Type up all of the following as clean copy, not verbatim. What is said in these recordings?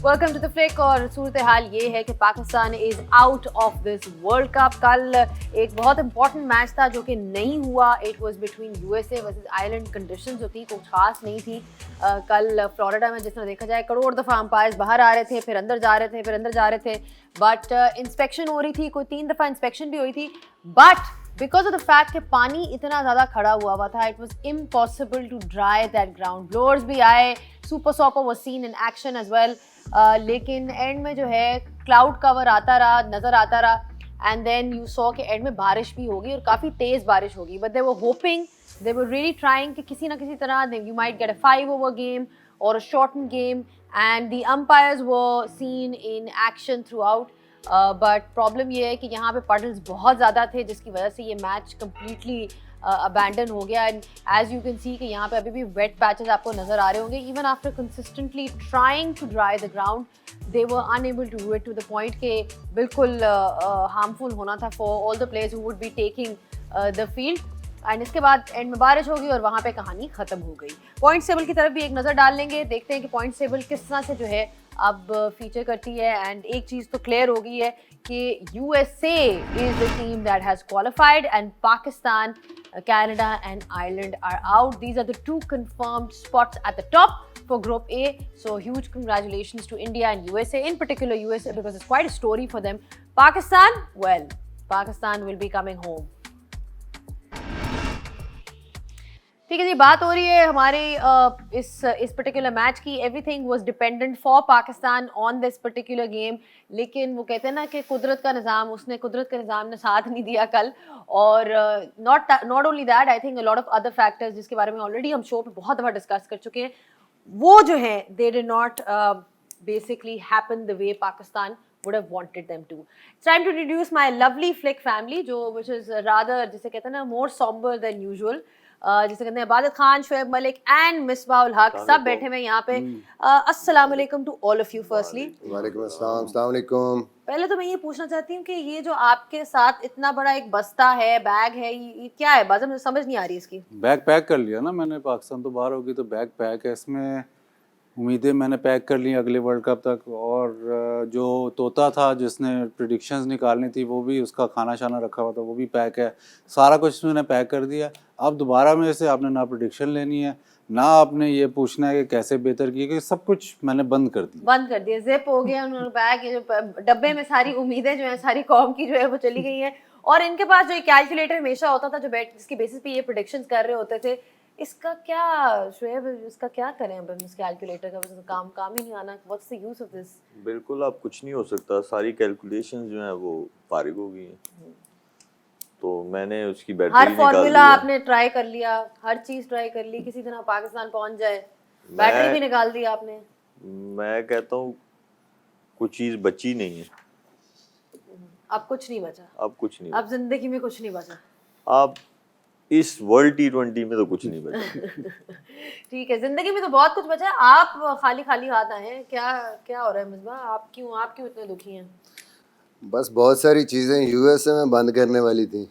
Welcome to the flick. और सूरत हाल ये है कि Pakistan is out of this world cup. कल एक बहुत इंपॉर्टेंट मैच था जो कि नहीं हुआ। It was between USA versus Ireland. Conditions जो थी कुछ खास नहीं थी। कल फ्लोरिडा में जिस तरह देखा जाए करोड़ दफ़ा अंपायर्स बाहर आ रहे थे, फिर अंदर जा रहे थे, फिर अंदर जा रहे थे। बट इंस्पेक्शन हो रही थी, कोई 3 दफ़ा इंस्पेक्शन भी हुई थी। But because of the fact कि पानी इतना ज़्यादा खड़ा हुआ था, it was impossible to dry that ground. Blowers भी आए, super sopper was seen in action as well. लेकिन एंड में जो है क्लाउड कवर आता रहा, नज़र आता रहा। एंड देन यू सॉ कि एंड में बारिश भी होगी और काफ़ी तेज़ बारिश होगी। But they were hoping, they were really trying कि किसी ना किसी तरह you might get a 5 over game और a shorten game. And the umpires were seen in action throughout. But problem ये है कि यहाँ पे पडल्स बहुत ज़्यादा थे, जिसकी वजह से ये मैच कम्प्लीटली अबैंडन हो गया। And as you can see कि यहाँ पे अभी भी वेट पैचेस आपको नज़र आ रहे होंगे। Even after consistently trying to dry the ground, they were unable to do it to the point के बिल्कुल हार्मफुल होना था for all the players who would be taking the field. And इसके बाद एंड में बारिश होगी और वहाँ पे कहानी ख़त्म हो गई। पॉइंट टेबल की तरफ भी एक नज़र डाल लेंगे, देखते हैं कि पॉइंट टेबल किस तरह से जो है अब फीचर करती है। एंड एक चीज़ तो क्लियर हो गई है कि USA is the team that has qualified and Pakistan, Canada and Ireland are out. These are the two confirmed spots at the top for Group A. So huge congratulations to India and USA, in particular USA, because it's quite a story for them. Pakistan, well, Pakistan will be coming home. ठीक है जी, बात हो रही है हमारे इस particular match की। Everything was dependent for Pakistan on this particular game. लेकिन वो कहते हैं ना कि कुदरत का निज़ाम ने साथ नहीं दिया कल। और not only that, I think a lot of other factors जिसके बारे में ऑलरेडी हम शो पे बहुत दफ़ा डिस्कस कर चुके हैं, वो जो है they did not basically happen the way Pakistan would have wanted them to. It's time to introduce my lovely Flick family, which is rather, जिसे कहते हैं ना, more somber than usual. जिसे कहते हैं इबादत खान, शुएब मलिक एंड मिसबाहुल हक, सब बैठे हुए यहाँ पे। अस्सलाम वालेकुम to all of you firstly. वालेकुम अस्सलाम, अस्सलाम वालेकुम। पहले तो मैं ये पूछना चाहती हूँ कि ये जो आपके साथ इतना बड़ा एक बस्ता है, बैग है, ये क्या है? बाज़ मुझे समझ नहीं आ रही इसकी। बैग पैक कर लिया ना मैंने, पाकिस्तान तो बाहर होगी तो बैग पैक है। इसमें उम्मीदें मैंने पैक कर ली अगले वर्ल्ड कप तक। और जो तोता था जिसने प्रिडिक्शंस निकालनी थी वो भी, उसका खाना शाना रखा हुआ था, वो भी पैक है। सारा कुछ मैंने पैक कर दिया। अब दोबारा मेरे से आपने ना प्रिडिक्शन लेनी है, ना आपने ये पूछना है कि कैसे बेहतर किए, कि सब कुछ मैंने बंद कर दिया। जिप हो गया उन्होंने बैग। ये जो डब्बे में सारी उम्मीदें जो है सारी कौम की जो है वो चली गई हैं। और इनके पास जो कैलकुलेटर हमेशा होता था, जो जिसकी बेसिस पे ये प्रेडिक्शंस कर रहे होते थे, इसका क्या शुएब, इसका क्या करें अब? इस कैलकुलेटर का काम ही नहीं आना। What's the use of this? बिल्कुल, अब कुछ नहीं हो सकता, सारी कैलकुलेशंस जो हैं वो फारिग हो गई हैं। तो मैंने उसकी बैटरी हर निकाल फॉर्मूला दिया। आपने ट्राई कर लिया, हर चीज ट्राई कर ली, किसी तरह पाकिस्तान पहुंच जाए। बैटरी भी निकाल दी आपने। मैं कहता हूँ कुछ चीज बची नहीं है। अब कुछ नहीं बचा। अब जिंदगी में कुछ नहीं बचा। अब इस वर्ल्ड T20 में तो कुछ नहीं बचा। ठीक है, जिंदगी में तो बहुत कुछ बचा है। आप खाली खाली हाथ आए हैं। क्या हो रहा है मिसबा? आप क्यों इतने दुखी हैं? बस बहुत सारी चीज़ें यूएसए में बंद करने वाली थी,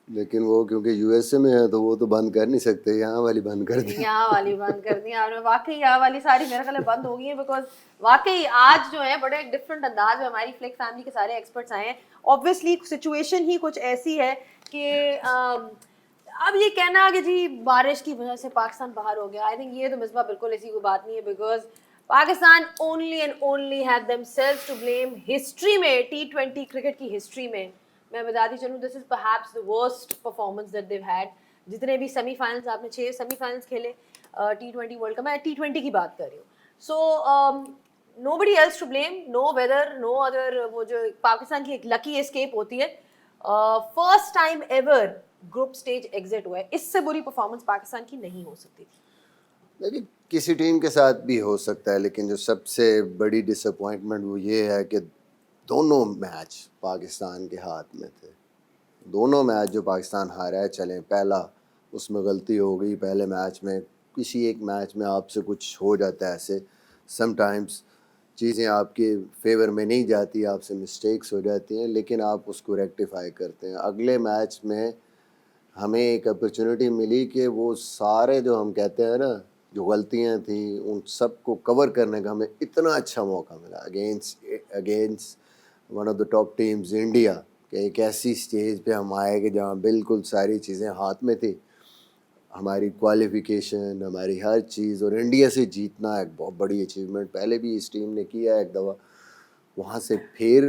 लेकिन वो क्योंकि यूएसए में है तो वो तो बंद कर नहीं सकते, यहाँ वाली बंद कर दी। आपने वाकई यहाँ वाली सारी मेरे ख्याल बंद हो गई है। बिकॉज वाकई आज जो है बड़े एक डिफरेंट अंदाज में हमारी फ्लिक फैमिली के सारे एक्सपर्ट्स आए हैं। ऑब्वियसली सिचुएशन ही कुछ ऐसी है कि अब ये कहना कि जी बारिश की वजह से पाकिस्तान बाहर हो गया, आई थिंक ये तो मिसबा बिल्कुल ऐसी कोई बात नहीं है। Because Pakistan only and only have themselves to blame. History में, T20 क्रिकेट की हिस्ट्री में, मैं बताती चलूँ, this is perhaps the worst performance that they had. जितने भी सेमीफाइनल्स, आपने 6 सेमीफाइनल्स खेले T20 वर्ल्ड कप, मैं T20 की बात कर रही हूँ। So nobody else to blame, no weather, no other. वो जो पाकिस्तान की एक लकी एस्केप होती है, first time ever group stage exit हुआ है। इससे बुरी परफॉर्मेंस पाकिस्तान की नहीं हो सकती थी। लेकिन किसी टीम के साथ भी हो सकता है, लेकिन जो सबसे बड़ी डिसअपॉइंटमेंट वो ये है कि दोनों मैच पाकिस्तान के हाथ में थे। दोनों मैच जो पाकिस्तान हारा है, चलें पहला उसमें गलती हो गई, पहले मैच में किसी एक मैच में आपसे कुछ हो जाता है, ऐसे समटाइम्स चीज़ें आपके फेवर में नहीं जाती, आपसे मिस्टेक्स हो जाती हैं, लेकिन आप उसको रेक्टिफाई करते हैं। अगले मैच में हमें एक अपॉर्चुनिटी मिली कि वो सारे जो हम कहते हैं ना जो गलतियां थी उन सबको कवर करने का हमें इतना अच्छा मौका मिला against one of the top teams India, कि एक ऐसी स्टेज पे हम आए कि जहाँ बिल्कुल सारी चीज़ें हाथ में थी, हमारी क्वालिफिकेशन, हमारी हर चीज़, और इंडिया से जीतना एक बहुत बड़ी अचीवमेंट। पहले भी इस टीम ने किया एक दफ़ा, वहाँ से फिर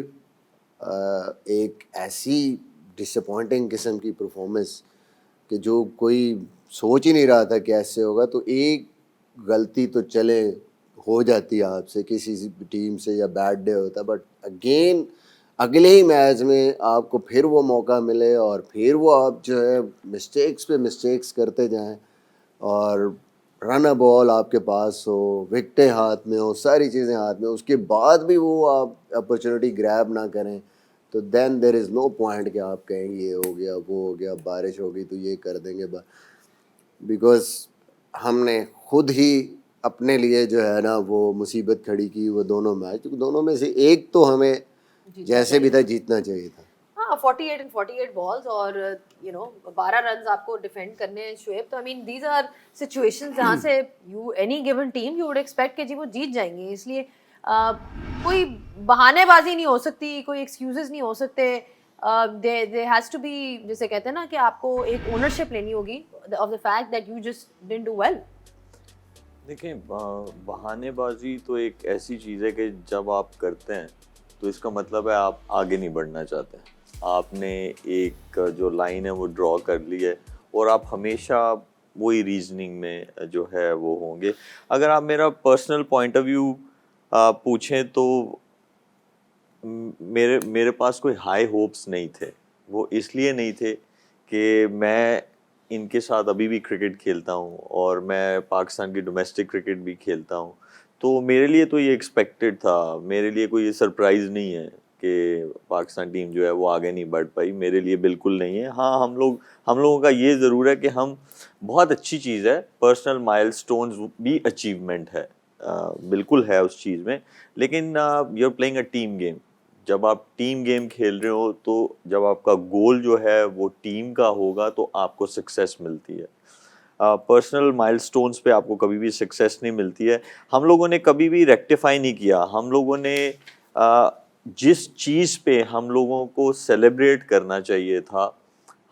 एक ऐसी डिसअपॉइंटिंग किस्म की परफॉर्मेंस कि जो कोई सोच ही नहीं रहा था कि ऐसे होगा। तो एक गलती तो चले हो जाती है आपसे, किसी टीम से, या बैड डे होता, बट अगेन अगले ही मैच में आपको फिर वो मौका मिले और फिर वो आप जो है मिस्टेक्स पे मिस्टेक्स करते जाएं और रन अ बॉल आपके पास हो, विकटें हाथ में हो, सारी चीज़ें हाथ में, उसके बाद भी वो आप अपॉर्चुनिटी ग्रैब ना करें, तो then there is no point कि आप कहेंगे ये हो गया, वो हो गया, बारिश हो गई तो ये कर देंगे, बिकॉज हमने खुद ही अपने लिए जो है ना वो मुसीबत खड़ी की वो दोनों मैच, दोनों में से एक तो हमें जैसे भी था जीतना चाहिए था। हाँ 48 and 48 बॉल्स और 12 रन्स आपको डिफेंड करने हैं शुएब, तो I mean these are situations जहाँ से you any given team you would expect कि जी वो जीत जाएंगे, इसलिए कोई बहानेबाजी नहीं हो सकती, कोई एक्सक्यूजेस नहीं हो सकते, दे हैज टू बी, जैसे कहते हैं ना कि आपको एक ओनरशिप लेनी होगी of the fact that you just didn't do well. देखिए बहानेबाजी तो एक ऐसी चीज़ है कि जब आप करते हैं तो इसका मतलब है आप आगे नहीं बढ़ना चाहते। आपने एक जो लाइन है वो ड्रॉ कर ली है और आप हमेशा वही रीजनिंग में जो है वो होंगे। अगर आप मेरा पर्सनल पॉइंट ऑफ व्यू पूछें तो मेरे पास कोई हाई होप्स नहीं थे। वो इसलिए नहीं थे कि मैं इनके साथ अभी भी क्रिकेट खेलता हूँ और मैं पाकिस्तान की डोमेस्टिक क्रिकेट भी खेलता हूँ, तो मेरे लिए तो ये एक्सपेक्टेड था। मेरे लिए कोई ये सरप्राइज़ नहीं है कि पाकिस्तान टीम जो है वो आगे नहीं बढ़ पाई, मेरे लिए बिल्कुल नहीं है। हाँ हम लोगों का ये ज़रूर है कि हम बहुत अच्छी चीज़ है, पर्सनल माइलस्टोन्स भी अचीवमेंट है, बिल्कुल है उस चीज़ में, लेकिन you are playing a team game. जब आप टीम गेम खेल रहे हो तो जब आपका गोल जो है वो टीम का होगा तो आपको सक्सेस मिलती है। पर्सनल माइलस्टोन्स पे आपको कभी भी सक्सेस नहीं मिलती है। हम लोगों ने कभी भी रेक्टिफाई नहीं किया। हम लोगों ने जिस चीज़ पे हम लोगों को सेलिब्रेट करना चाहिए था,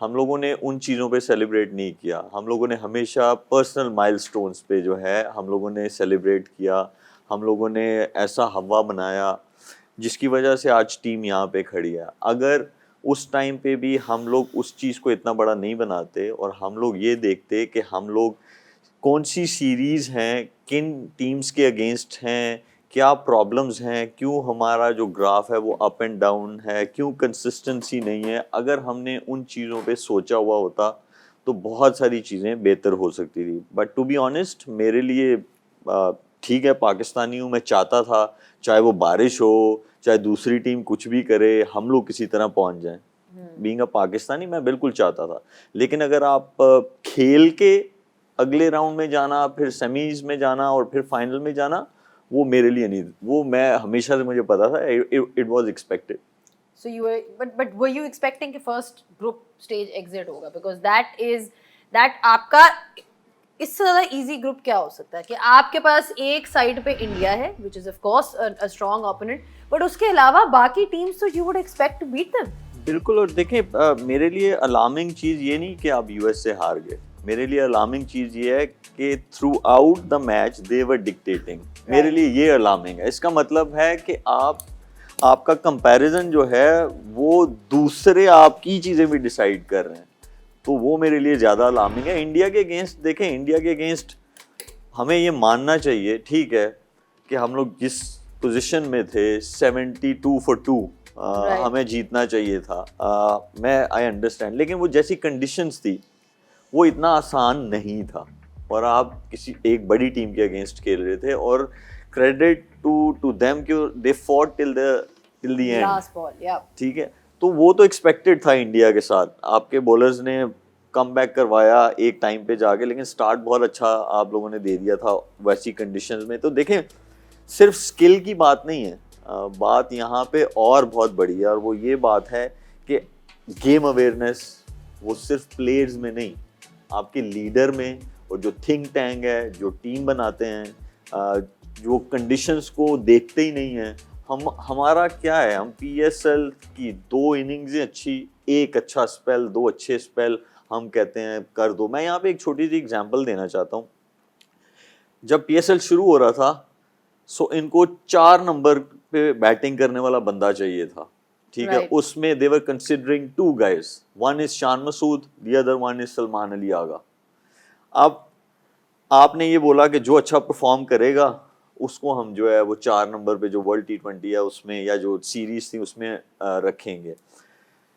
हम लोगों ने उन चीज़ों पे सेलिब्रेट नहीं किया। हम लोगों ने हमेशा पर्सनल माइलस्टोन्स पे जो है हम लोगों ने सेलिब्रेट किया। हम लोगों ने ऐसा हवा बनाया जिसकी वजह से आज टीम यहाँ पे खड़ी है। अगर उस टाइम पे भी हम लोग उस चीज़ को इतना बड़ा नहीं बनाते और हम लोग ये देखते कि हम लोग कौन सी सीरीज़ हैं, किन टीम्स के अगेंस्ट हैं, क्या प्रॉब्लम्स हैं, क्यों हमारा जो ग्राफ है वो अप एंड डाउन है, क्यों कंसिस्टेंसी नहीं है, अगर हमने उन चीज़ों पे सोचा हुआ होता तो बहुत सारी चीज़ें बेहतर हो सकती थी। बट टू बी ऑनेस्ट मेरे लिए ठीक है, पाकिस्तानी हूँ, मैं चाहता था चाहे वो बारिश हो, चाहे दूसरी टीम कुछ भी करे, हम लोग किसी तरह पहुंच जाएं। बीइंग अ पाकिस्तानी मैं बिल्कुल चाहता था, लेकिन अगर आप खेल के अगले राउंड में जाना, फिर सेमीज में जाना और फिर फाइनल में जाना, वो मेरे लिए नहीं, वो मैं हमेशा से मुझे पता था, it was expected. So you were, but were you expecting कि first group stage exit होगा, because that आपका इससे ज़्यादा इजी ग्रुप क्या हो सकता है कि आपके पास एक साइड पे इंडिया है which is of course a strong opponent, but उसके अलावा बाकी टीम्स तो you would expect to beat them. बिल्कुल। और देखें मेरे लिए अलार्मिंग चीज़ ये नहीं कि आप यूएस से हार गए, मेरे लिए अलार्मिंग चीज़ ये है कि through out the match they were dictating. मेरे लिए ये अलार्मिंग है। इसका मतलब है कि आपका कंपैरिजन जो है वो दूसरे आपकी चीज़ें भी डिसाइड कर रहे हैं, तो वो मेरे लिए ज़्यादा अलार्मिंग है। इंडिया के अगेंस्ट देखें, इंडिया के अगेंस्ट हमें ये मानना चाहिए, ठीक है, कि हम लोग जिस पोजीशन में थे 72 for 2 हमें जीतना चाहिए था। मैं आई अंडरस्टैंड, लेकिन वो जैसी कंडीशंस थी वो इतना आसान नहीं था और आप किसी एक बड़ी टीम के अगेंस्ट खेल रहे थे और क्रेडिट टू देम कि they fought till the end, last ball, या ठीक है। तो वो तो एक्सपेक्टेड था इंडिया के साथ। आपके बॉलर्स ने कम बैक करवाया एक टाइम पे जाके, लेकिन स्टार्ट बहुत अच्छा आप लोगों ने दे दिया था वैसी कंडीशंस में। तो देखें सिर्फ स्किल की बात नहीं है, बात यहाँ पे और बहुत बड़ी है, और वो ये बात है कि गेम अवेयरनेस वो सिर्फ प्लेयर्स में नहीं, आपके लीडर में और जो थिंक टैंक है, जो टीम बनाते हैं, जो कंडीशंस को देखते ही नहीं है। हमारा क्या है, हम PSL की 2 इनिंग्स अच्छी, एक अच्छा स्पेल, 2 अच्छे स्पेल हम कहते हैं कर दो। मैं यहाँ पे एक छोटी सी एग्जांपल देना चाहता हूँ। जब PSL शुरू हो रहा था, सो इनको 4 नंबर पे बैटिंग करने वाला बंदा चाहिए था, ठीक है। Right. उसमें दे वर considering 2 guys, one is Shan Masood, the other one is Salman Ali आगा। अब आपने ये बोला कि जो अच्छा परफॉर्म करेगा उसको हम जो है वो 4 नंबर पे जो वर्ल्ड T20 है उसमें, या जो सीरीज थी उसमें रखेंगे।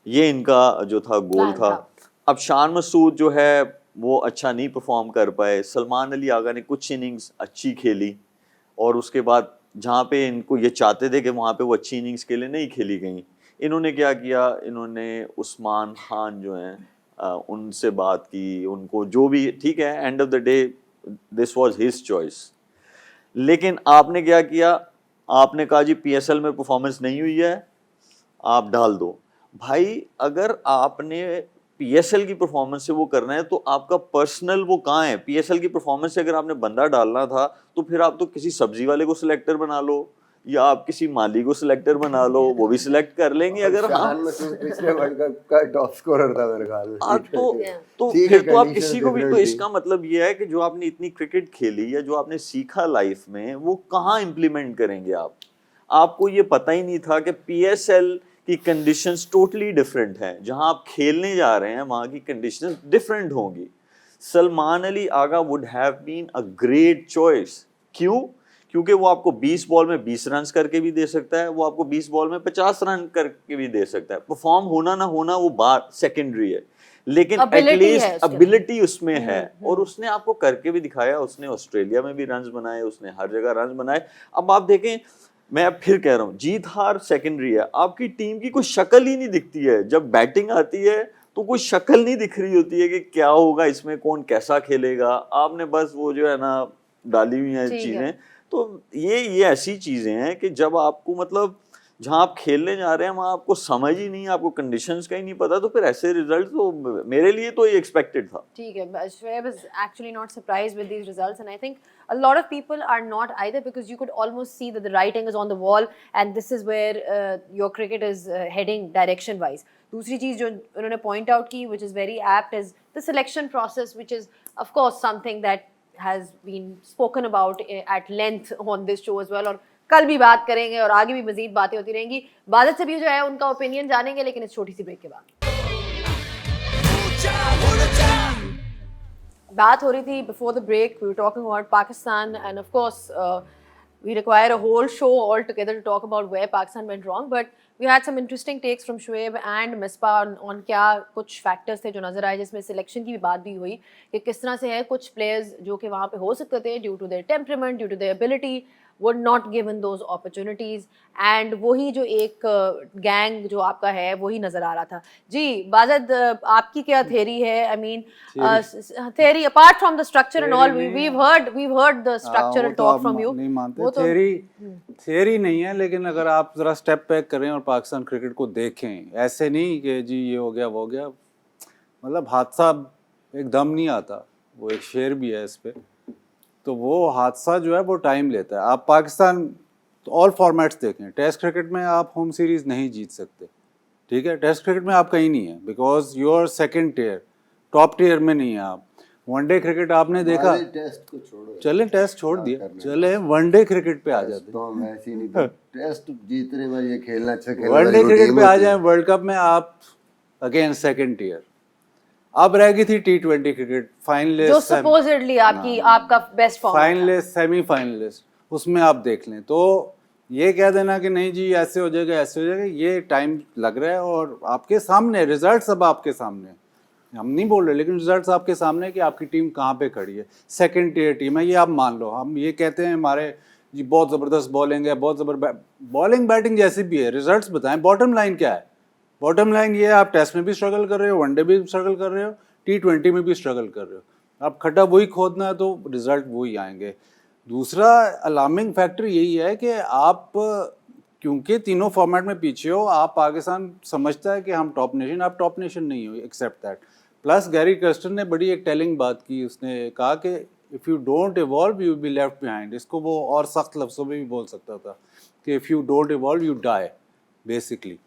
ये इनका जो था गोल Plan था। था। अब शान मसूद जो है वो अच्छा नहीं परफॉर्म कर पाए, सलमान अली आगा ने कुछ इनिंग्स अच्छी खेली, और उसके बाद जहाँ पे इनको ये चाहते थे कि वहाँ पे वो अच्छी इनिंग्स खेले, नहीं खेली गई। इन्होंने क्या किया, इन्होंने उस्मान खान जो हैं उनसे बात की, उनको जो भी, ठीक है, end of the day this was his choice. लेकिन आपने क्या किया, आपने कहा जी PSL में परफॉर्मेंस नहीं हुई है, आप डाल दो। भाई अगर आपने PSL की परफॉर्मेंस से वो करना है तो आपका पर्सनल वो कहाँ है? PSL की परफॉर्मेंस से अगर आपने बंदा डालना था तो फिर आप तो किसी सब्जी वाले को सिलेक्टर बना लो, या आप किसी माली को सिलेक्टर बना लो, वो भी सिलेक्ट कर लेंगे। अगर शान मसूद पिछले वर्ल्ड कप का टॉप स्कोरर था मेरे ख्याल में। तो ठीक फिर है, तो आप conditions किसी को भी, तो different थी। इसका मतलब ये है कि जो आपने इतनी क्रिकेट खेली या जो आपने सीखा लाइफ में, वो कहाँ इम्प्लीमेंट करेंगे आप? आपको ये पता ही नहीं था कि PSL की कंडीशंस टोटली डिफरेंट हैं, जहां आप खेलने जा रहे हैं वहां की कंडीशंस डिफरेंट होंगी। Salman Ali Agha would have been a great choice. क्यों? क्योंकि वो आपको 20 बॉल में 20 रन करके भी दे सकता है, वो आपको 20 बॉल में 50 रन करके भी दे सकता है। परफॉर्म होना ना होना वो बात सेकेंडरी है, लेकिन Ability है एटलीस्ट उसके एबिलिटी उसमें है, और उसने आपको करके भी दिखाया। उसने ऑस्ट्रेलिया में भी रन्स बनाए, उसने हर जगह रन्स बनाए। अब आप देखें, मैं फिर कह रहा हूँ, जीत हार सेकेंडरी है, आपकी टीम की कोई शक्ल ही नहीं दिखती है। जब बैटिंग आती है तो कोई शक्ल नहीं दिख रही होती है कि क्या होगा इसमें, कौन कैसा खेलेगा। आपने बस वो जो है ना डाली हुई हैं ठीक है। चीजें। तो ये ऐसी चीजें हैं कि जब आपको मतलब जहां आप खेलने जा रहे हैं वहां आपको समझ ही नहीं, आपको कंडीशंस का ही नहीं पता, तो फिर ऐसे रिजल्ट तो मेरे लिए तो ये एक्सपेक्टेड था। ठीक है, but Shoaib is actually not surprised with these results, and I think a lot of people are not either, because you could almost see that the writing is on the wall, and this is where your cricket is heading direction wise. दूसरी चीज जो उन्होंने point out की, which is very apt, is the selection process, which is of course something that has been spoken about at length on this show as well, और कल भी बात करेंगे और आगे भी मजीद बातें होती रहेंगी। बादल से भी जो है उनका ओपिनियन जानेंगे, लेकिन इस छोटी सी ब्रेक के बाद। बात हो रही थी before the break, we were talking about Pakistan, and of course we require a whole show altogether to talk about where Pakistan went wrong, but we had some interesting takes from Shoaib and Misbah on क्या कुछ factors थे जो नज़र आए, जिसमें selection की भी बात भी हुई कि किस तरह से है कुछ प्लेयर्स जो कि वहाँ पे हो सकते थे due to their temperament, due to their ability, were not given those opportunities, and वही जो एक गैंग जो आपका है वही नज़र आ रहा था। जी बाजद, आपकी क्या theory है? I mean theory apart from the structure and all, we've heard the structural talk from you। नहीं मानते, वो तो थियरी नहीं है, लेकिन अगर आप जरा स्टेप बैक करें और पाकिस्तान क्रिकेट को देखें, ऐसे नहीं कि जी ये हो गया वो हो गया, मतलब हादसा एकदम नहीं आता, वो एक शेर भी है इस पे। तो वो हादसा जो है वो टाइम लेता है। आप पाकिस्तान ऑल फॉर्मेट्स देखें, टेस्ट क्रिकेट में आप होम सीरीज़ नहीं जीत सकते, ठीक है। टेस्ट क्रिकेट में आप कहीं नहीं है, because your second tier, top tier में नहीं है आप। वनडे क्रिकेट आपने देखा, टेस्ट को छोड़ो, चले टेस्ट छोड़ दिया, चले वनडे क्रिकेट पे आ जाते, तो हम ऐसे ही नहीं, टेस्ट जीतने में ये खेलना अच्छा खेलना वनडे क्रिकेट पे आ जाए। वर्ल्ड कप में आप अगेन सेकेंड टियर। अब रह गई थी T20 क्रिकेट, फाइनलिस्ट जो supposedly आपका बेस्ट फॉर्म फाइनलिस्ट सेमीफाइनलिस्ट, उसमें आप देख लें। तो ये कह देना कि नहीं जी ऐसे हो जाएगा ऐसे हो जाएगा, ये टाइम लग रहा है। और आपके सामने रिजल्ट्स, अब आपके सामने, हम नहीं बोल रहे, लेकिन रिजल्ट्स आपके सामने है कि आपकी टीम कहाँ पे खड़ी है। सेकंड टियर टीम है ये, आप मान लो। हम ये कहते हैं हमारे जी बहुत ज़बरदस्त बॉलिंग है, बहुत ज़बरदस्त बॉलिंग बैटिंग जैसी भी है, रिजल्ट्स बताएं। बॉटम लाइन क्या है? बॉटम लाइन ये है, आप टेस्ट में भी स्ट्रगल कर रहे हो, वनडे भी स्ट्रगल कर रहे हो, T20 में भी स्ट्रगल कर रहे हो। आप खड्डा वही खोदना है तो रिजल्ट वही आएंगे। दूसरा अलार्मिंग फैक्टर यही है कि आप क्योंकि तीनों फॉर्मेट में पीछे हो, आप पाकिस्तान समझता है कि हम टॉप नेशन, आप टॉप नेशन नहीं हो, except that. Plus Gary Kirsten ने बड़ी एक टेलिंग बात की, उसने कहा कि if you don't evolve you be left behind. इसको वो और सख्त लफ्ज़ों में भी बोल सकता था कि if you don't evolve you die. Basically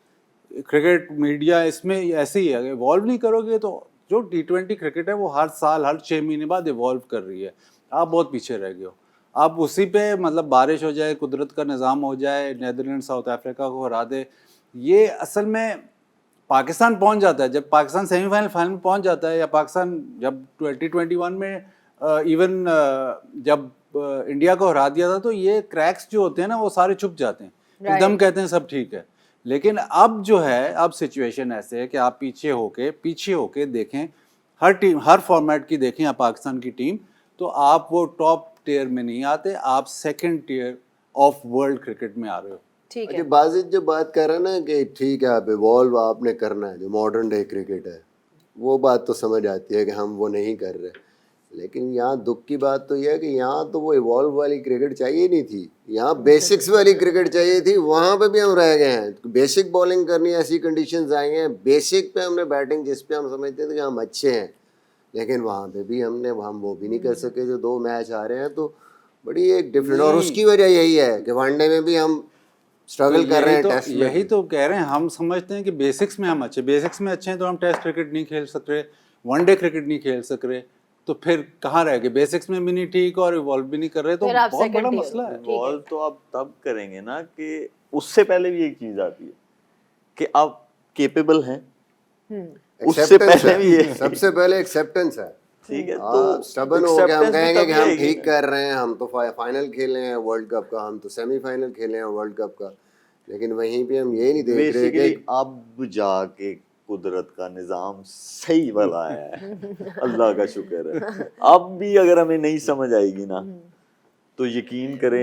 cricket media इसमें ऐसे ही है, इवॉल्व नहीं करोगे तो जो T20 क्रिकेट है वो हर साल हर 6 महीने बाद इवॉल्व कर रही है, आप बहुत पीछे रह गए हो। आप उसी पे मतलब बारिश हो जाए, कुदरत का निज़ाम हो जाए, नीदरलैंड साउथ अफ्रीका को हरा दे, ये असल में पाकिस्तान पहुंच जाता है। जब पाकिस्तान सेमीफाइनल फाइनल में पहुंच जाता है, या पाकिस्तान जब 2021 में इवन जब इंडिया को हरा दिया था, तो ये क्रैक्स जो होते हैं ना वो सारे छुप जाते हैं, एकदम कहते हैं सब ठीक है। लेकिन अब जो है, अब सिचुएशन ऐसे है कि आप पीछे होके देखें, हर टीम हर फॉर्मेट की देखें आप पाकिस्तान की टीम, तो आप वो टॉप टियर में नहीं आते, आप second tier of world cricket में आ रहे हो। ठीक है। अच्छा, बाजिद जो बात कर रहे हैं ना कि ठीक है आप इवॉल्व आपने करना है, जो मॉडर्न डे क्रिकेट है वो बात तो समझ आती है कि हम वो नहीं कर रहे, लेकिन यहाँ दुख की बात तो यह है कि यहाँ तो वो इवॉल्व वाली क्रिकेट चाहिए नहीं थी, यहाँ बेसिक्स वाली क्रिकेट चाहिए थी। वहाँ पे भी हम रह गए हैं। बेसिक बॉलिंग करनी, ऐसी कंडीशंस आई हैं, बेसिक पे हमने बैटिंग जिस पे हम समझते थे कि हम अच्छे हैं, लेकिन वहाँ पे भी हम वो भी नहीं कर सके। जो 2 मैच आ रहे हैं तो बड़ी एक डिफरेंट, और उसकी वजह यही है कि वनडे में भी हम स्ट्रगल कर रहे हैं, टेस्ट में यही तो कह रहे हैं, हम समझते हैं कि बेसिक्स में हम अच्छे हैं तो हम टेस्ट क्रिकेट नहीं खेल सक रहे, वनडे क्रिकेट नहीं खेल सक रहे, तो फिर कहाँ रह गए? बेसिक्स में भी नहीं ठीक और इवॉल्व भी नहीं कर रहे, तो बहुत बड़ा मसला है। इवॉल्व तो आप तब करेंगे ना कि उससे पहले भी एक चीज आती है कि आप केपेबल हैं, उससे पहले भी ये सबसे पहले एक्सेप्टेंस है। ठीक है, तो स्टबन हो के हम कहेंगे कि हम ठीक कर रहे हैं, हम तो फाइनल खेले हैं वर्ल्ड कप का, हम तो सेमीफाइनल खेले हैं वर्ल्ड कप का, लेकिन वहीं पे हम ये नहीं देख रहे कि अब जाके कुदरत का निजाम सही वाला है। अल्लाह का शुक्र है। अब भी अगर हमें नहीं समझ आएगी ना तो यकीन करें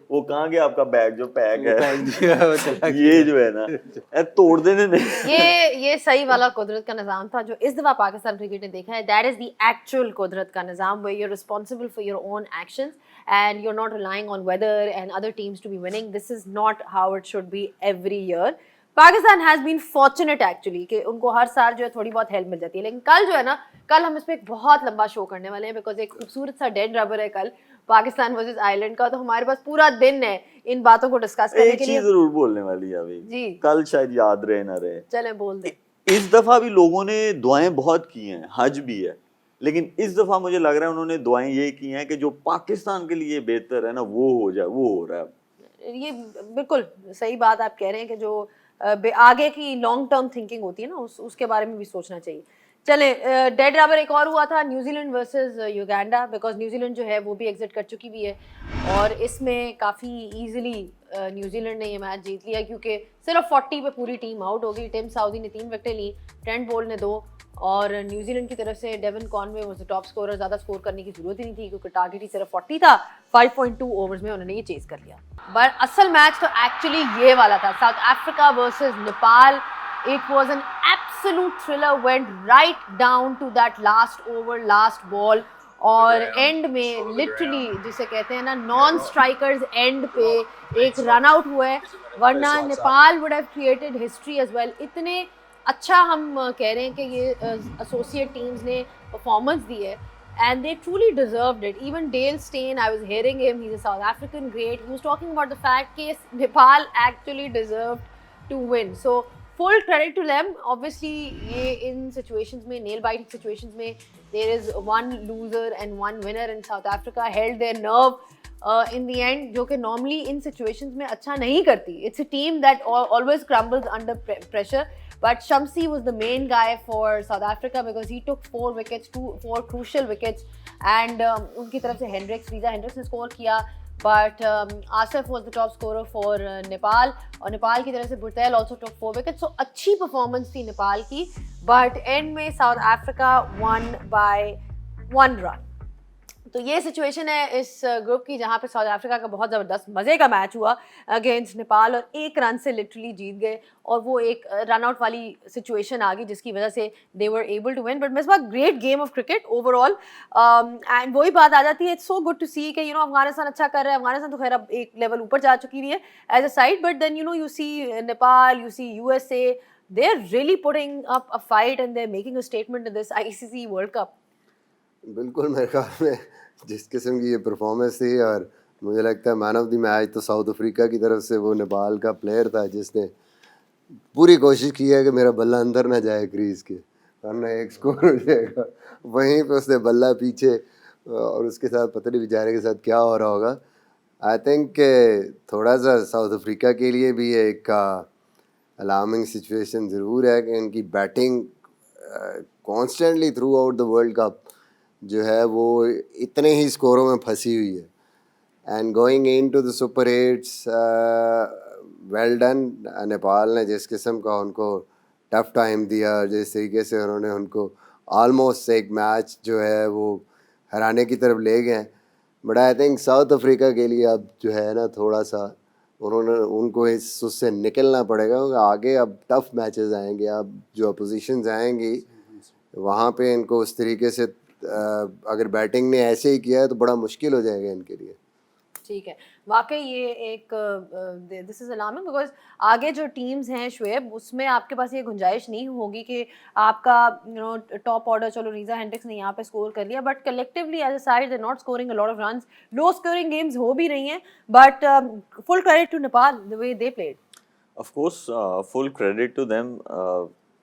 वो कहाँ गया आपका बैग जो पैक है, ये जो है ना तोड़ देने नहीं। ये सही वाला कुदरत का निज़ाम था जो इस दफ़ा पाकिस्तान क्रिकेट ने देखा है। दैट इज़ द एक्चुअल कुदरत का निज़ाम, where you're responsible for your own actions and you're not relying on weather and other teams to be winning. This is not how it should be every year. Pakistan has been fortunate actually कि उनको हर साल जो है थोड़ी बहुत help मिल जाती है, लेकिन कल जो है ना, कल हम इस पर एक बहुत लंबा शो करने वाले हैं, बिकॉज एक खूबसूरत सा डेड रबर है कल पाकिस्तान वर्सेस आयरलैंड का, तो हमारे पास पूरा दिन है इन बातों को डिस्कस करने के लिए। एक चीज जरूर बोलने वाली है अभी जी, कल शायद याद रहे ना रहे, चले बोल दे। इस दफा भी लोगों ने दुआएं बहुत की हैं, हज भी है, लेकिन इस दफा मुझे लग रहा है उन्होंने दुआएं ये की हैं कि जो पाकिस्तान के लिए बेहतर है ना वो हो जाए, वो हो रहा है। ये बिल्कुल सही बात आप कह रहे हैं कि जो आगे की लॉन्ग टर्म थिंकिंग होती है ना, उसके बारे में भी सोचना चाहिए। चले, डेड रबर एक और हुआ था, New Zealand versus Uganda, because New Zealand जो है वो भी एग्जिट कर चुकी भी है, और इसमें काफ़ी इजीली न्यूजीलैंड ने ये मैच जीत लिया, क्योंकि सिर्फ 40 पे पूरी टीम आउट हो गई। टिम साउदी ने 3 विकेटें ली, ट्रेंट बोल्ट ने 2, और न्यूजीलैंड की तरफ से Devon Conway was the top scorer. ज़्यादा स्कोर करने की जरूरत ही नहीं थी क्योंकि टारगेट ही सिर्फ 40 था। 5.2 ओवर्स में उन्होंने ये चेज कर लिया। बट असल मैच तो एक्चुअली ये वाला था, South Africa versus Nepal. It was an absolute thriller, went right down to that last over, last ball, और एंड में लिटरली जिसे कहते हैं ना नॉन स्ट्राइकर्स एंड पे एक रन आउट हुआ है, वरना Nepal would have created history as well. इतने अच्छा हम कह रहे हैं कि ये एसोसिएट टीम्स ने परफॉर्मेंस दी है, and they truly deserved it. Even Dale Steyn, I was hearing him, he's a South African great, he was talking about the fact that Nepal actually deserved to win. So full credit to them. Obviously ये in situations में, nail biting situations में, there is one loser and one winner, and South Africa held their nerve in the end, जो कि normally in situations में अच्छा नहीं करती. It's a team that always crumbles under pressure. But Shamsi was the main guy for South Africa because he took 4 wickets, 4 crucial wickets, and उनकी तरफ से Reza Hendricks ने score किया, but Asif was the top scorer for Nepal, और नेपाल की तरफ से Bhutel also took 4 wickets. So अच्छी performance थी नेपाल की, but end में South Africa won by 1 run. तो ये सिचुएशन है इस ग्रुप की, जहाँ पे साउथ अफ्रीका का बहुत ज़बरदस्त मज़े का मैच हुआ अगेंस्ट नेपाल, और 1 रन से लिटरली जीत गए, और वो एक रन आउट वाली सिचुएशन आ गई जिसकी वजह से they were able to win. But Misbah great game of cricket overall, and वही बात आ जाती है, it's so good to see कि अफगानिस्तान अच्छा कर रहा है। अफगानिस्तान तो खैर अब एक लेवल ऊपर जा चुकी हुई है as a side, but then you see Nepal, you see USA, they are really putting up a fight and they're making a statement in this ICC World Cup. बिल्कुल मेरे ख्याल में जिस किस्म की ये परफॉर्मेंस थी, और मुझे लगता है मैन ऑफ द मैच तो साउथ अफ्रीका की तरफ से वो नेपाल का प्लेयर था जिसने पूरी कोशिश की है कि मेरा बल्ला अंदर ना जाए क्रीज के, वरना एक स्कोर हो जाएगा। वहीं पे उसने बल्ला पीछे, और उसके साथ पता नहीं बेचारे के साथ क्या हो रहा होगा। आई थिंक थोड़ा सा साउथ अफ्रीका के लिए भी एक अलार्मिंग सिचुएशन ज़रूर है कि इनकी batting constantly through out the world cup जो है वो इतने ही स्कोरों में फंसी हुई है। And going into the super eights, well done. Nepal ने जिस किस्म का उनको टफ टाइम दिया, जिस तरीके से उन्होंने उनको ऑलमोस्ट एक मैच जो है वो हराने की तरफ ले गए। But I think south Africa के लिए अब जो है ना थोड़ा सा उनको उससे निकलना पड़ेगा, क्योंकि आगे अब टफ मैचेस आएंगे, अब जो अपोजिशंस आएंगी वहाँ पे इनको उस तरीके से अगर बैटिंग ने ऐसे ही किया है तो बड़ा मुश्किल हो जाएगा इनके लिए। ठीक है, वाकई ये एक दिस इज़ अलार्मिंग बिकॉज आगे जो टीम्स हैं शुएब, उसमें आपके पास ये गुंजाइश नहीं होगी कि आपका टॉप ऑर्डर, चलो रीजा हेंड्रिक्स ने यहाँ पे स्कोर कर लिया, but collectively as a side they not scoring a lot of runs, low scoring games हो भी रही हैं, but full credit to Nepal the way they played. Of course full credit to them.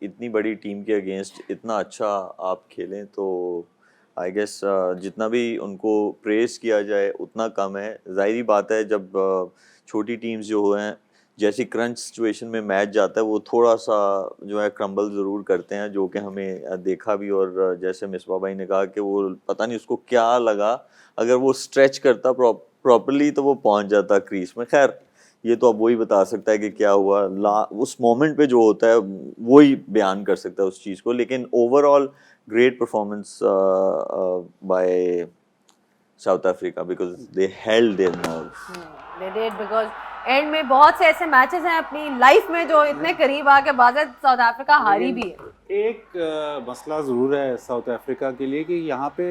इतनी बड़ी टीम के against इतना अच्छा आप खेलें तो आई गेस जितना भी उनको प्रेस किया जाए उतना कम है। ज़ाहिरी बात है जब छोटी टीम्स जो हैं जैसी क्रंच सिचुएशन में मैच जाता है वो थोड़ा सा जो है क्रम्बल ज़रूर करते हैं, जो कि हमें देखा भी। और जैसे मिसबा भाई ने कहा कि वो पता नहीं उसको क्या लगा, अगर वो स्ट्रेच करता प्रॉपरली तो वो पहुंच जाता क्रीज में। खैर ये तो अब वही बता सकता है कि क्या हुआ उस मोमेंट पे, जो होता है वो ही बयान कर सकता है उस चीज़ को। लेकिन overall great performance by south Africa because they held there nerve. They did because and में बहुत से ऐसे मैचेस हैं अपनी लाइफ में जो इतने करीब आके बाज़ साउथ अफ्रीका हारी भी है। एक मसला ज़रूर है साउथ अफ्रीका के लिए कि यहाँ पे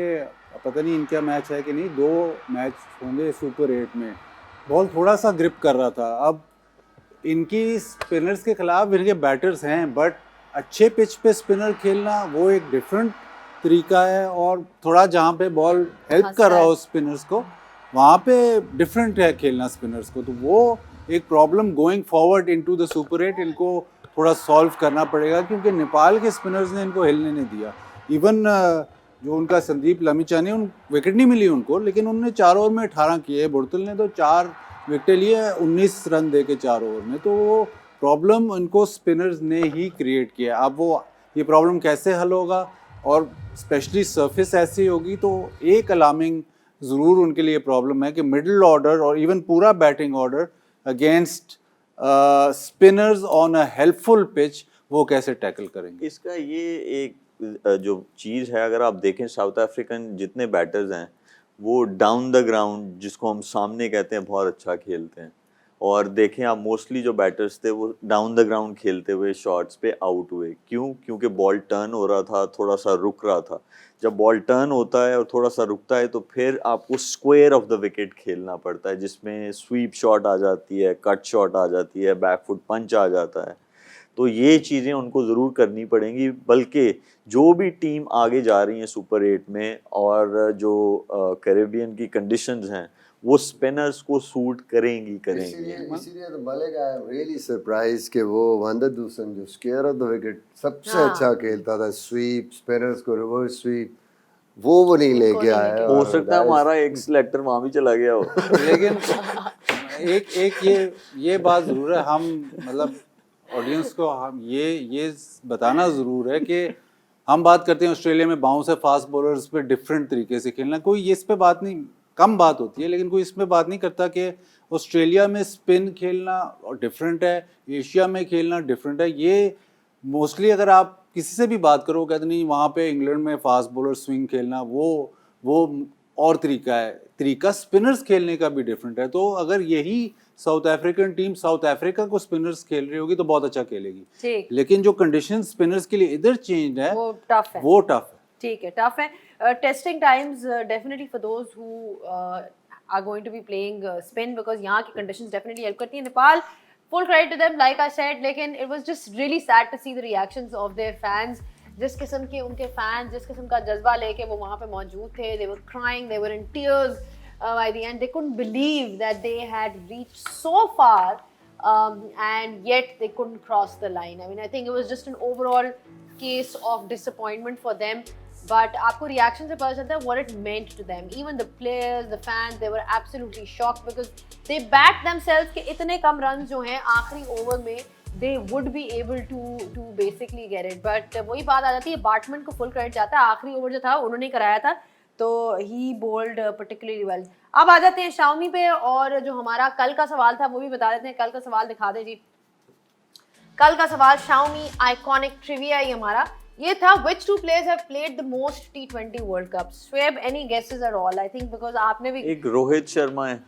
पता नहीं इनका मैच है कि नहीं, 2 मैच होंगे सुपर 8 में बॉल थोड़ा सा ग्रिप कर रहा था। अब इनकी स्पिनर्स के खिलाफ इनके बैटर्स हैं, बट अच्छे पिच पे स्पिनर खेलना वो एक डिफरेंट तरीका है, और थोड़ा जहाँ पे बॉल हेल्प कर रहा हो स्पिनर्स को वहाँ पे डिफरेंट है खेलना स्पिनर्स को। तो वो एक problem going forward into the super 8 इनको थोड़ा सॉल्व करना पड़ेगा, क्योंकि नेपाल के स्पिनर्स ने इनको हिलने नहीं दिया। इवन जो उनका संदीप लमिचानी, उन विकेट नहीं मिली उनको, लेकिन उन्होंने 4 ओवर में 18 किए। बुर्तुल ने तो 4 विकेट लिए 19 रन दे के 4 ओवर में। तो वो प्रॉब्लम उनको स्पिनर्स ने ही क्रिएट किया। अब वो ये प्रॉब्लम कैसे हल होगा, और स्पेशली सरफेस ऐसी होगी, तो एक अलार्मिंग ज़रूर उनके लिए प्रॉब्लम है कि मिडिल ऑर्डर और इवन पूरा batting order against spinners on a helpful pitch वो कैसे टैकल करेंगे। इसका ये एक जो चीज़ है, अगर आप देखें साउथ अफ्रीकन जितने बैटर्स हैं वो डाउन द ग्राउंड, जिसको हम सामने कहते हैं, बहुत अच्छा खेलते हैं। और देखें आप मोस्टली जो बैटर्स थे वो डाउन द ग्राउंड खेलते हुए शॉट्स पे आउट हुए। क्यों? क्योंकि बॉल टर्न हो रहा था, थोड़ा सा रुक रहा था। जब बॉल टर्न होता है और थोड़ा सा रुकता है तो फिर आपको स्क्वायर ऑफ द विकेट खेलना पड़ता है, जिसमें स्वीप शॉट आ जाती है, कट शॉट आ जाती है, बैकफुट पंच आ जाता है। तो ये चीज़ें उनको ज़रूर करनी पड़ेंगी। बल्कि जो भी टीम आगे जा रही है सुपर 8 में, और जो कैरेबियन की कंडीशंस हैं वो स्पिनर्स को सूट करेंगी। इसीलिए तो Malik I am really surprise कि वो वंदर दूसन जो स्क्वायर ऑफ द विकेट सबसे अच्छा खेलता था, स्वीप, स्पिनर्स को रिवर्स स्वीप, वो नहीं लेके आया। हो सकता है हमारा एक सिलेक्टर वहाँ भी चला गया हो। लेकिन एक ये बात ज़रूर है, हम मतलब ऑडियंस को हम ये बताना ज़रूर है कि हम बात करते हैं ऑस्ट्रेलिया में बाउंस है फास्ट बॉलर्स पे डिफरेंट तरीके से खेलना, कोई इस पे बात नहीं, कम बात होती है, लेकिन कोई इसमें बात नहीं करता कि ऑस्ट्रेलिया में स्पिन खेलना डिफरेंट है, एशिया में खेलना डिफरेंट है। ये मोस्टली अगर आप किसी से भी बात करो कहते नहीं वहाँ पे इंग्लैंड में फास्ट बॉलर स्विंग खेलना वो और तरीका स्पिनर्स खेलने का भी डिफरेंट है। तो अगर यही south African team south Africa को स्पिनर्स खेल रही होगी तो बहुत अच्छा खेलेगी, लेकिन जो कंडीशन स्पिनर्स के लिए इधर चेंज है वो टफ है। ठीक है, टफ है। Testing times definitely for those who are going to be playing spin, because यहाँ की कंडीशंस डेफिनेटली हेल्प करती हैं। Nepal full credit to them, like I said, लेकिन it was just really sad to see the reactions of their fans. जिस किस्म के उनके fans, जिस किस्म का जज्बा लेके वो वहाँ पे मौजूद थे, they were crying, they were in tears. By the end, they couldn't believe that they had reached so far, and yet they couldn't cross the line. I mean, I think it was just an overall case of disappointment for them. But आपको reaction से पता चलता है what it meant to them. Even the players, the fans, they were absolutely shocked because they backed themselves कि इतने कम runs जो हैं आखिरी ओवर में they would be able to basically get it. But वही बात आ जाती है, बार्टमैन को full credit जाता है, आखिरी ओवर जो था उन्होंने कराया था, तो he bowled particularly well. अब आ जाते हैं शाओमी पे, और जो हमारा कल का सवाल था वो भी बता देते हैं. कल का सवाल दिखा दे जी. कल का सवाल शाओमी आइकॉनिक ट्रिविया ही हमारा ये था, which two players have played the most T20 World Cups? Shoaib, any guesses at all? I think because आपने भी एक रोहित शर्मा है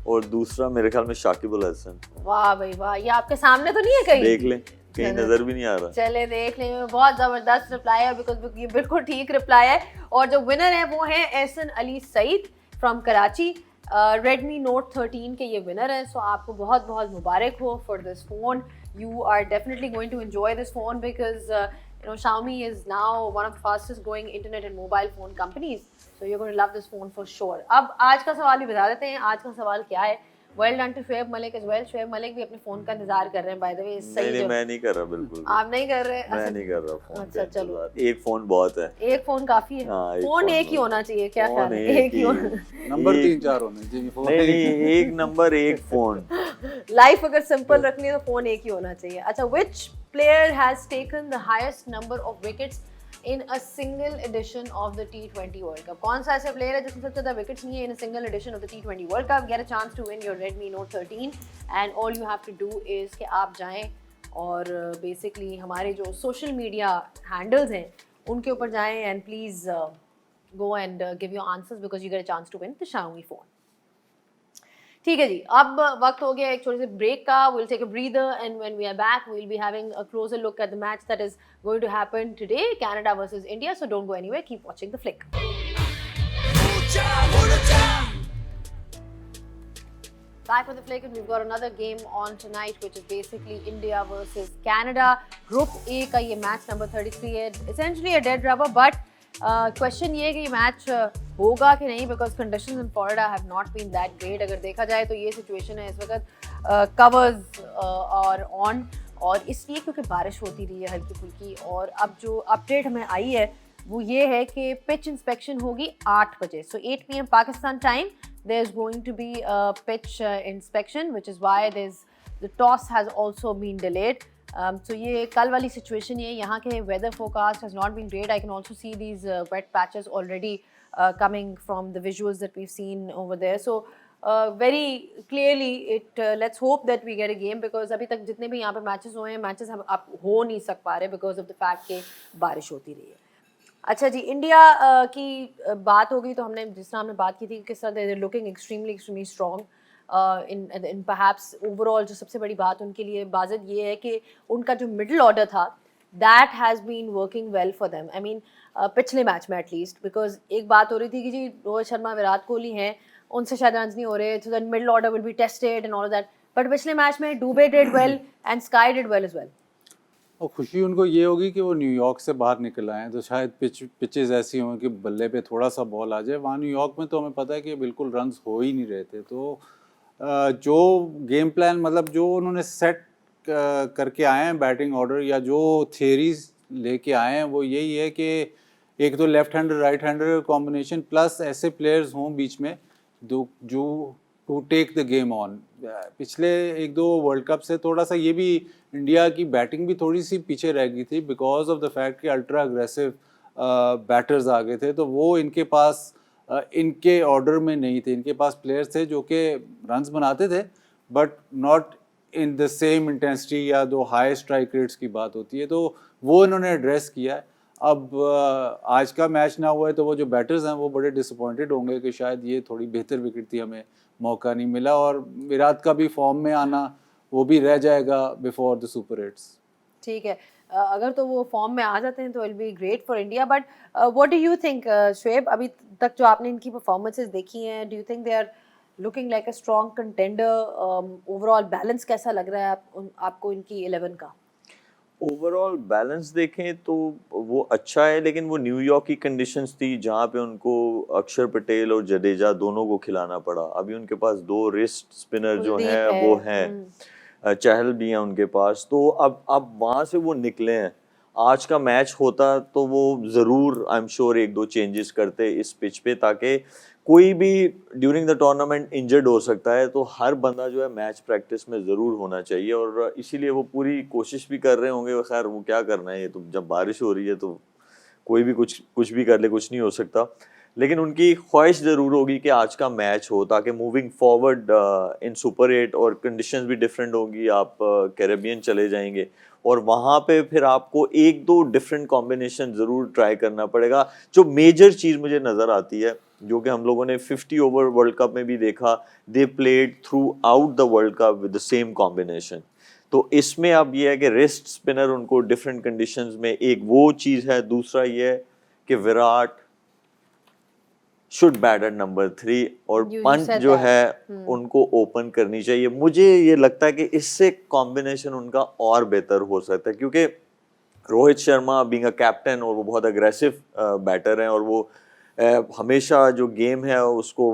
और दूसरा मेरे ख्याल में शाकिब अल हसन. वाह भाई वाह, ये आपके सामने तो नहीं है कहीं? देख लें, कहीं नजर भी नहीं आ रहा. चले देख लें. बहुत जबरदस्त रिप्लाई है, बिकॉज ये बिल्कुल ठीक रिप्लाई है. और जो विनर है वो है Ehsan Ali Saeed from Karachi. Redmi Note 13 के ये विनर हैं. सो आपको बहुत बहुत मुबारक हो for this phone. You are definitely going to enjoy this phone because you know, Xiaomi is now one of the fastest growing internet and mobile phone companies. So you're going to love this phone for sure. अब आज का सवाल भी बता देते हैं. आज का सवाल क्या है? Well done to Shoaib Malik as well. Shoaib Malik भी अपने फोन का इंतजार कर रहे हैं, by the way. नहीं, मैं नहीं कर रहा बिल्कुल. आप नहीं कर रहे? मैं नहीं कर रहा फोन. अच्छा चलो, एक फोन बहुत है. एक फोन काफी है. फोन एक ही होना चाहिए, क्या ख्याल है? एक ही नंबर 3-4 होने चाहिए. नहीं, एक नंबर एक फोन. लाइफ अगर सिंपल रखनी है तो फोन एक ही होना चाहिए. अच्छा, which player has taken the highest number of wickets in a single edition of the T20 World Cup? कौन सा ऐसा प्लेयर है जिसने सबसे ज़्यादा विकेट्स लिए in a single edition of the T20 World Cup? Get a chance to win your Redmi Note 13 and all you have to do is कि आप जाएं और basically हमारे जो social media handles हैं उनके ऊपर जाएं and please go and give your answers because you get a chance to win the Xiaomi phone. ठीक है जी, अब वक्त हो गया एक छोटे से ब्रेक का. We'll take a breather and when we are back we'll be having a closer look at the match that is going to happen today, Canada versus India. So don't go anywhere, keep watching the flick. Back with the flick, and we've got another game on tonight which is basically India versus Canada. Group A का ये match number 33 है, essentially a dead rubber, but question ये है कि ये match होगा कि नहीं, because conditions in Florida have not been that great. अगर देखा जाए तो ये सिचुएशन है इस वक्त कवर्स और ऑन, और इसलिए क्योंकि बारिश होती रही है हल्की फुल्की. और अब जो अपडेट हमें आई है वो ये है कि पिच इंस्पेक्शन होगी 8 बजे. So 8 PM Pakistan time there is going to be pitch inspection, which is why there is the toss has also been delayed. So ये कल वाली सिचुएशन ये यहाँ के weather forecast has not been great. I can also see these wet patches already coming from the visuals that we've seen over there. So very clearly it let's hope that we get a game because अभी तक जितने भी यहाँ पे matches हुए हैं, matches अब हो नहीं सक पा रहे because of the fact कि बारिश होती रही है. अच्छा जी, इंडिया की बात हो गई तो हमने जिस तरह हमने बात की थी किस तरह they're looking extremely strong. in perhaps overall जो सबसे बड़ी बात उनके लिए बाज़त ये है कि उनका जो मिडल ऑर्डर था that has been working well for them. I mean पिछले मैच में एटलीस्ट, बिकॉज एक बात हो रही थी कि जी रोहित शर्मा विराट कोहली हैं उनसे शायद रन नहीं हो रहे, so then middle order will be tested and all of that. But पिछले मैच में डुबे did well and Sky did well as well. और खुशी उनको ये होगी कि वो न्यूयॉर्क से बाहर निकल आए हैं, तो शायद पिचेस ऐसी हों कि बल्ले पे थोड़ा सा बॉल आ जाए. वहाँ न्यूयॉर्क में तो हमें पता है कि बिल्कुल रन्स हो ही नहीं रहे थे. तो जो गेम प्लान मतलब जो उन्होंने सेट करके आए हैं बैटिंग ऑर्डर या जो थियरीज लेके आए हैं वो यही है कि एक तो left hander right hander combination plus ऐसे प्लेयर्स हों बीच में जो to take the game on. पिछले 1-2 वर्ल्ड कप से थोड़ा सा ये भी इंडिया की बैटिंग भी थोड़ी सी पीछे रह गई थी बिकॉज ऑफ द फैक्ट कि अल्ट्रा अग्रेसिव बैटर्स आ गए थे. तो वो इनके पास इनके ऑर्डर में नहीं थे. इनके पास प्लेयर्स थे जो कि रन्स बनाते थे but not in the same intensity या दो हाई स्ट्राइक रेट्स की बात होती है. तो वो इन्होंने एड्रेस किया है. अब आज का मैच ना हुआ है तो वो जो बैटर्स हैं वो बड़े डिसअपॉइंटेड होंगे कि शायद ये थोड़ी बेहतर विकेट थी, हमें मौका नहीं मिला. और विराट का भी फॉर्म में आना वो भी रह जाएगा बिफोर द सुपर एट्स. ठीक है, अगर तो वो फॉर्म में आ जाते हैं तो will be great for India. But what do you think Shoaib, अभी तक जो आपने इनकी परफॉर्मेंसेस देखी हैं, do you think they are looking like a strong contender. Overall balance कैसा लग रहा है आपको इनकी 11 का? ओवरऑल बैलेंस देखें तो वो अच्छा है, लेकिन वो न्यूयॉर्क की कंडीशंस थी जहाँ पे उनको अक्षर पटेल और जडेजा दोनों को खिलाना पड़ा। अभी उनके पास 2 रिस्ट स्पिनर जो कुलदीप हैं है। वो हैं, चहल भी है उनके पास, तो अब वहाँ से वो निकले हैं। आज का मैच होता तो वो ज़रूर आई एम श्योर 1-2 चेंजेस करते इस पिच पे, ताकि कोई भी ड्यूरिंग द टूर्नामेंट इंजर्ड हो सकता है, तो हर बंदा जो है मैच प्रैक्टिस में ज़रूर होना चाहिए, और इसीलिए वो पूरी कोशिश भी कर रहे होंगे। खैर वो क्या करना है, ये तो जब बारिश हो रही है तो कोई भी कुछ भी कर ले, कुछ नहीं हो सकता। लेकिन उनकी ख्वाहिश ज़रूर होगी कि आज का मैच हो, ताकि मूविंग फॉरवर्ड इन सुपर 8 और कंडीशंस भी डिफरेंट होगी, आप कैरेबियन चले जाएंगे और वहाँ पे फिर आपको 1-2 डिफरेंट कॉम्बिनेशन ज़रूर ट्राई करना पड़ेगा। जो मेजर चीज़ मुझे नज़र आती है, जो कि हम लोगों ने 50 ओवर वर्ल्ड कप में भी देखा, they played throughout the world cup with the same combination. तो इसमें अब ये है कि रिस्ट स्पिनर उनको डिफरेंट कंडीशंस में, एक वो चीज़ है, दूसरा ये है कि Virat should bat at number 3 और You पंच said जो that. है उनको ओपन करनी चाहिए। मुझे ये लगता है कि इससे कॉम्बिनेशन उनका और बेहतर हो सकता है, क्योंकि Rohit Sharma being a captain और वो बहुत अग्रेसिव बैटर हैं, और वो हमेशा जो गेम है उसको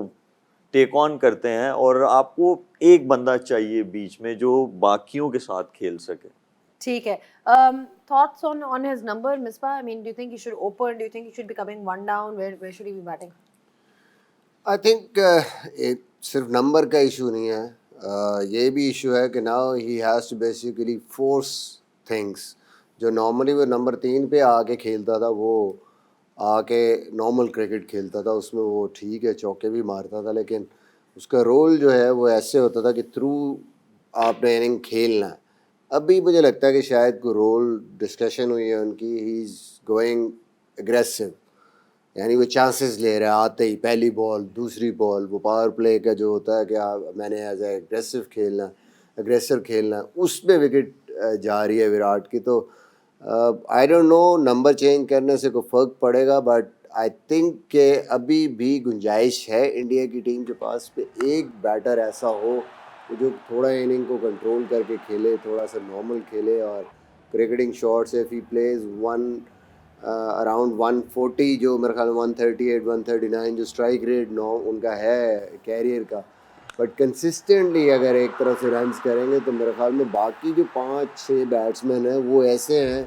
टेक ऑन करते हैं, और आपको एक बंदा चाहिए बीच में जो बाकियों के साथ खेल सके। ठीक है. Thoughts on his number, Misbah? I mean, do you think he should open? Do you think he should be coming one down? Where should he be batting? I think सिर्फ नंबर का इशू नहीं है, ये भी issue है कि now he has to basically force things. जो normally वो नंबर 3 पे आके खेलता था, वो आके नॉर्मल क्रिकेट खेलता था, उसमें वो ठीक है चौके भी मारता था, लेकिन उसका रोल जो है वो ऐसे होता था कि थ्रू आपने इनिंग खेलना है। अभी मुझे लगता है कि शायद कोई रोल डिस्कशन हुई है उनकी, ही इज़ गोइंग एग्रेसिव, यानी वो चांसेस ले रहा है आते ही, पहली बॉल दूसरी बॉल, वो पावर प्ले का जो होता है कि मैंने एज ए एग्रेसिव खेलना, उसमें विकेट जा रही है विराट की। तो I don't know number change करने से कोई फ़र्क पड़ेगा, बट आई थिंक कि अभी भी गुंजाइश है इंडिया की टीम के पास पे एक बैटर ऐसा हो जो थोड़ा इनिंग को कंट्रोल करके खेले, थोड़ा सा नॉर्मल खेले, और cricketing shots if he plays around 140, जो मेरे ख्याल में 138 139 जो स्ट्राइक रेट उनका है कैरियर का, बट कंसिस्टेंटली अगर एक तरफ से रन्स करेंगे तो मेरे ख्याल में बाकी जो 5-6 बैट्समैन हैं वो ऐसे हैं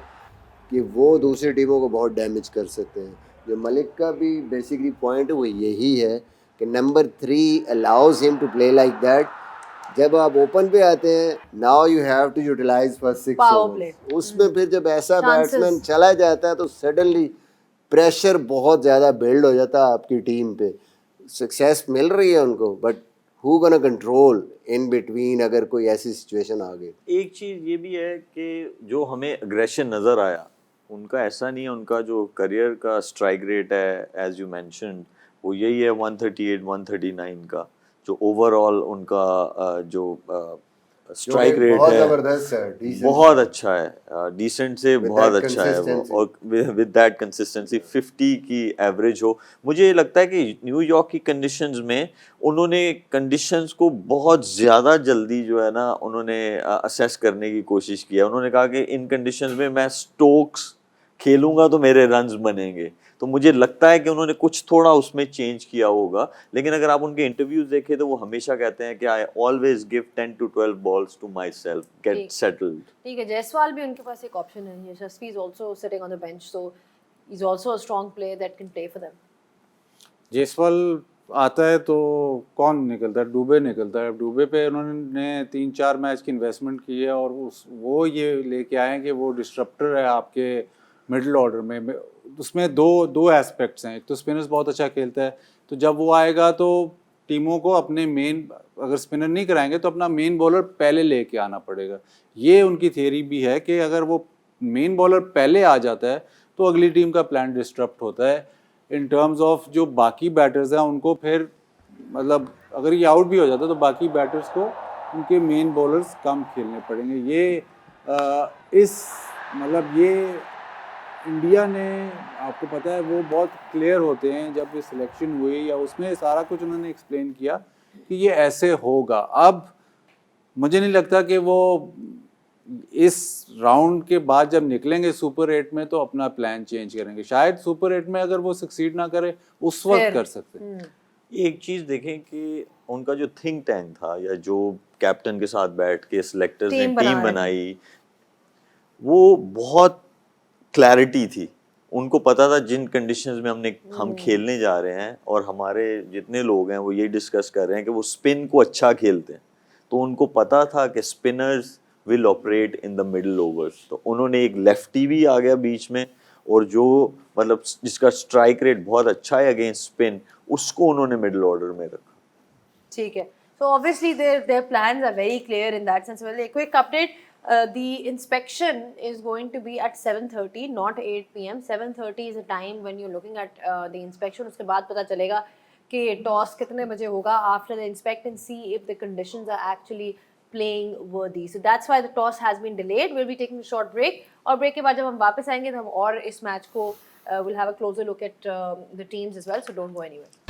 कि वो दूसरी टीमों को बहुत डैमेज कर सकते हैं। जो मलिक का भी बेसिकली पॉइंट है वो यही है कि number 3 allows him to play like that. जब आप ओपन पे आते हैं, now you have to utilize for 6 Power play. उसमें फिर जब ऐसा Chances. बैट्समैन चला जाता है तो सडनली प्रेशर बहुत ज़्यादा बिल्ड हो जाता है आपकी टीम पे। सक्सेस मिल रही है उनको, but who gonna control in between अगर कोई ऐसी सिचुएशन आ गई। एक चीज़ ये भी है कि जो हमें अग्रेशन नज़र आया, उनका ऐसा नहीं है, उनका जो करियर का स्ट्राइक रेट है एज यू मैंशनड वो यही है 138 139 का, जो ओवरऑल उनका जो स्ट्राइक रेट बहुत है ज़बरदस्त है, decent बहुत अच्छा है, डिसेंट से With बहुत that अच्छा है वो, consistency. और विद दैट कंसिस्टेंसी 50 की एवरेज हो। मुझे लगता है कि न्यूयॉर्क की कंडीशंस में उन्होंने कंडीशंस को बहुत ज़्यादा जल्दी जो है ना उन्होंने असेस करने की कोशिश किया। उन्होंने कहा कि इन कंडीशंस में मैं स्टोक्स खेलूंगा तो मेरे रन्स बनेंगे, तो मुझे लगता है कि उन्होंने कुछ थोड़ा उसमें चेंज किया होगा। लेकिन अगर आप उनके इंटरव्यूज देखें तो वो हमेशा कहते हैं कि I always give 10 to 12 balls to myself, get ठीक। सेटल्ड। ठीक है, जायसवाल भी उनके पास एक ऑप्शन है। Yashasvi is also sitting on the bench, so he is also a strong player that can play for them. Jaiswal आता है तो कौन निकलता है? डुबे निकलता है। डुबे पे उन्होंने 3-4 मैच की इन्वेस्टमेंट की है, और वो ये लेके आए हैं कि वो डिस्ट्रप्टर है आपके मिडिल ऑर्डर में। उसमें दो एस्पेक्ट्स हैं। एक तो स्पिनर्स बहुत अच्छा खेलता है, तो जब वो आएगा तो टीमों को अपने मेन, अगर स्पिनर नहीं कराएंगे तो अपना मेन बॉलर पहले लेके आना पड़ेगा। ये उनकी थियरी भी है कि अगर वो मेन बॉलर पहले आ जाता है तो अगली टीम का प्लान डिस्टर्ब होता है। इन टर्म्स ऑफ जो बाकी बैटर्स हैं उनको फिर, मतलब अगर ये आउट भी हो जाता है तो बाकी बैटर्स को उनके मेन बॉलर्स कम खेलने पड़ेंगे। ये ये इंडिया ने, आपको पता है वो बहुत क्लियर होते हैं, जब ये सिलेक्शन हुई या उसमें सारा कुछ उन्होंने एक्सप्लेन किया कि ये ऐसे होगा। अब मुझे नहीं लगता कि वो इस राउंड के बाद जब निकलेंगे सुपर 8 में तो अपना प्लान चेंज करेंगे। शायद सुपर 8 में अगर वो सक्सीड ना करे उस वक्त फिर, कर सकते हैं। एक चीज देखें कि उनका जो थिंक टैंक था या जो कैप्टन के साथ बैठ के सिलेक्टर्स ने टीम बना टीम रहे थे। बनाई, वो बहुत क्लैरिटी थी। उनको पता था जिन कंडीशंस में हम खेलने जा रहे हैं और हमारे जितने लोग हैं वो ये डिस्कस कर रहे हैं कि वो स्पिन को अच्छा खेलते हैं, तो उनको पता था कि spinners will operate in the middle overs. तो उन्होंने एक लेफ्टी भी आ गया बीच में, और जो मतलब जिसका स्ट्राइक रेट बहुत अच्छा है अगेंस्ट स्पिन, उसको उन्होंने मिडिल ऑर्डर में रखा। ठीक है, so obviously their plans are very clear in that sense. Well, a quick update, the inspection is going to be at 7:30, not 8 p.m. 7:30 is a time when you're looking at the inspection. उसके बाद पता चलेगा कि toss कितने बजे होगा after the inspect and see if the conditions are actually playing worthy. So that's why the toss has been delayed. We'll be taking a short break, और break के बाद जब हम वापस आएंगे तो हम और इस मैच को we'll have a closer look at the teams as well, so don't go anywhere.